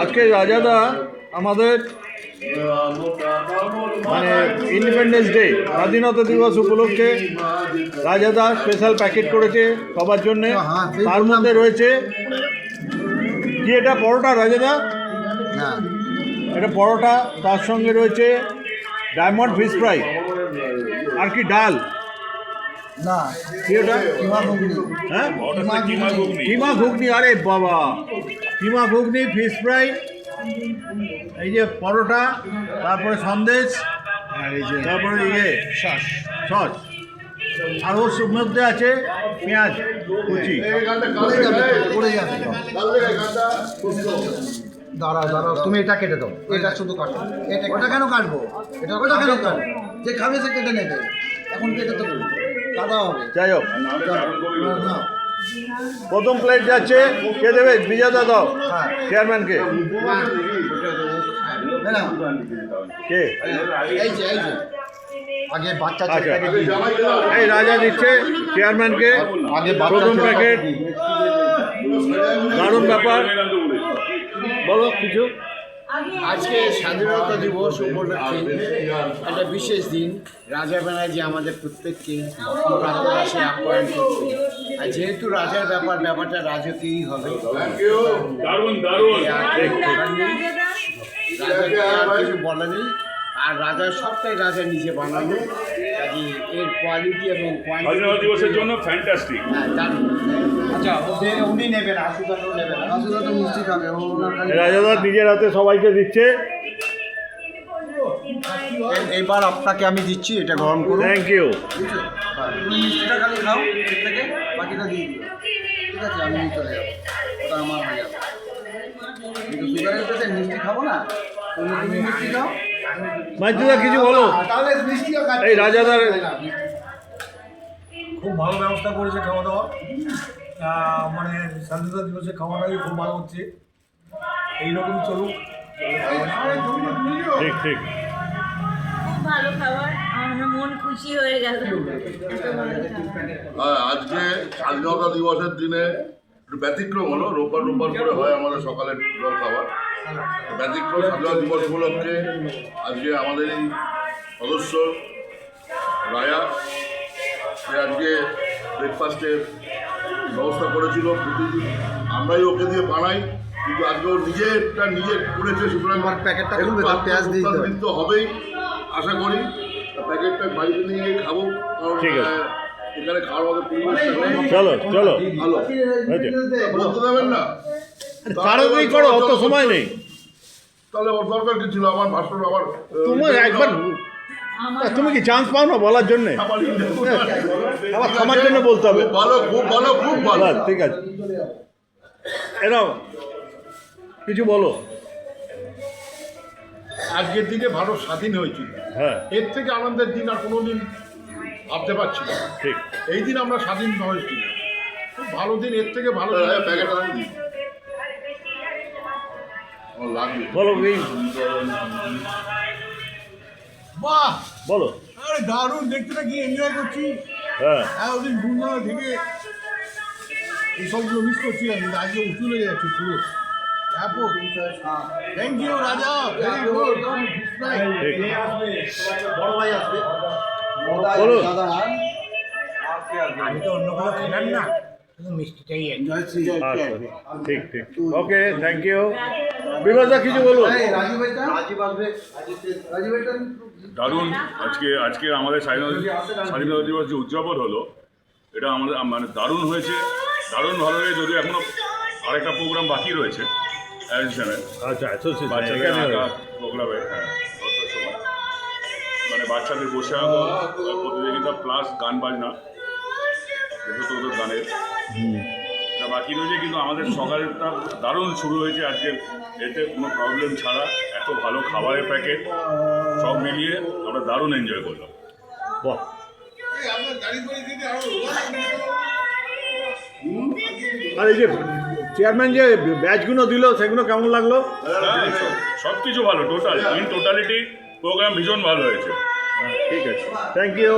আজকে রাজাদা আমাদের মানে ইন্ডিপেন্ডেন্স ডে স্বাধীনতা দিবস উপলক্ষে রাজাদা স্পেশাল প্যাকেট করেছে সবার জন্যে। তার মধ্যে রয়েছে কি, এটা পরোটা রাজাদা, এটা পরোটা, তার সঙ্গে রয়েছে ডায়মন্ড ফিশ ফ্রাই, আর কি ডাল না কি ওটা, হ্যাঁ কিমা ঘুগনি, আরে বাবা কিমা ঘুগনি, ফিশ ফ্রাই, এই যে পরোটা, তারপরে সন্দেশ, তারপরে সস, আর ওর মধ্যে আছে পেঁয়াজ কুচি। দাঁড়াও তুমি এটা কেটে দাও, এটা শুধু কাটো। ওটা কেন কাটবো, ওটা কেন কাটবো, যে খাবে সে কেটে নেবে, এখন কেটে তো কাটা হবে। যাই হোক, প্রথম প্লেট যাচ্ছে, কে দেবে? বিজয়দা দাও চেয়ারম্যানকে। কে? আগে বাচ্চা, এই রাজা দিচ্ছে চেয়ারম্যানকে প্রথম প্যাকেট। দারুণ ব্যাপার, বলো কিছু। আজকে স্বাধীনতা দিবস উপলক্ষে একটা বিশেষ দিন। রাজা ব্যানার্জি আমাদের প্রত্যেককে প্রাতরাশে আপ্যায়ন করছে, আর যেহেতু রাজার ব্যাপারটা রাজকীয়ই হবে। রাজাকে আর কিছু বলা নেই, আর রাজার সবটাই রাজা নিজে বানানো, কাজে এর কোয়ালিটি এবং স্বাধীনতা দিবসের জন্য ফ্যান্টাস্টিক। হ্যাঁ, দারুণ। আচ্ছা, উনি নেবেন, আশুদাও নেবেন, আশুদা তো মিষ্টি খাবে। রাজাদা নিজের হাতে সবাইকে দিচ্ছে। এবার আপনাকে আমি দিচ্ছি, এটা গরম করুন। Thank you. তুমি মিষ্টিটা খালি খাও এর থেকে, বাকিটা দিয়ে দিও, ঠিক আছে? আমি নিয়ে চলে যাবো, ওটা আমার হয়ে যাবে। কিন্তু সুগারের পেশেন্ট, মিষ্টি খাবো না, তুমি মিষ্টি খাও। মাইজুদা কিছু বলো। তাহলে মিষ্টিও খাচ্ছি। এই রাজাদার খুব ভালো ব্যবস্থা করেছে খাওয়া দাওয়া, মানে স্বাধীনতা দিবসে খাওয়াটাই খুব ভালো হচ্ছে, এইরকম চলুক। ঠিক ঠিক, খুব ভালো খাবার, আমার মন খুশি হয়ে গেল। আজকে স্বাধীনতা দিবসের দিনে একটু ব্যতিক্রম হলো। রোববার করে হয় আমাদের সকালের জল খাবার। ব্যতিক্রম স্বাধীনতা দিবস উপলক্ষে আজকে আমাদের এই সদস্য রায়া, সে আজকে ব্রেকফাস্টের ব্যবস্থা করেছিল। প্রতিদিন আমরাই ওকে দিয়ে বানাই, কিন্তু আজকে ও নিজে করেছে, সুতরাং প্যাকেটটা খুলবে, তার পেঁয়াজ দিয়ে তো হবেই আশা করি। প্যাকেটটা বাড়িতে নিয়ে গিয়ে খাবো, কারণ ঠিক আছে। এখানে খাওয়ার মতো পরিবেশটা নেই। চলো চলো, ভালো বলতে দেবেন না, তাড়াতাড়ি করো, অত সময় নেই। তাহলে ওর দরকার কি ছিল? আমার ভাষণ আমার তোমার একবার, তুমি কি চান্স পাও না বলার জন্যে? আবার থামার জন্য বলতে হবে। ভালো, খুব ভালো, খুব ভালো। ঠিক আছে, এরাও কিছু বলো। আজকের দিনে ভারত স্বাধীন হয়েছিল, হ্যাঁ এর থেকে আনন্দের দিন আর কোনো দিন ভাবতে পারছি না। ঠিক, এই দিন আমরা স্বাধীন হয়েছিল, খুব ভালো দিন, এর থেকে ভালো দিন। প্যাকেটটা দিই আমার লাগবে। বলো এই, বাহ, বলো। আরে দারুণ, দেখতে কি এনজয় করছি। হ্যাঁ, ওদিন ঘুমনা থেকে এইসবগুলো মিস করছি, আমি আজকে উঁচু হয়ে যাচ্ছি পুরো। থ্যাংক ইউ রাজা, ভেরি গুড। ঠিক, বড় ভাই আসবে, বলো। দাদা আমি তো অন্য কোনো খেলাম না, শুধু মিষ্টিটাই আচ্ছা, ঠিক ঠিক, ওকে, থ্যাংক ইউ। বিভাসদা কিছু বলো। রাজীব ভাইটা, রাজীব আসবে, রাজীব ভাইটা দারুণ। আজকে আমাদের স্বাধীনতা দিবস যে উদযাপন হলো, এটা আমাদের মানে দারুণ হয়েছে, দারুণ ভালো হয়েছে। যদিও এখনো আরেকটা প্রোগ্রাম বাকি রয়েছে অ্যাসোসিয়েশনের, আচ্ছা, বাচ্চাদের আঁকা প্রোগ্রামে। হ্যাঁ, দশটার সময় মানে বাচ্চাদের বসে আঁকো প্রতিযোগিতা প্লাস গান বাজনা, ওদের গানের এটা বাকি রয়েছে। কিন্তু আমাদের সকালটা দারুণ শুরু হয়েছে আজকে, এতে কোনো প্রবলেম ছাড়া, এত ভালো খাবারের প্যাকেট সব মিলিয়ে আমরা দারুণ এনজয় করলাম। বাহ, আর এই যে চেয়ারম্যান যে ব্যাচগুলো দিল, সেগুলো কেমন লাগলো? হ্যাঁ, সব কিছু ভালো, টোটালিটি প্রোগ্রাম ভীষণ ভালো হয়েছে। ঠিক আছে, থ্যাংক ইউ।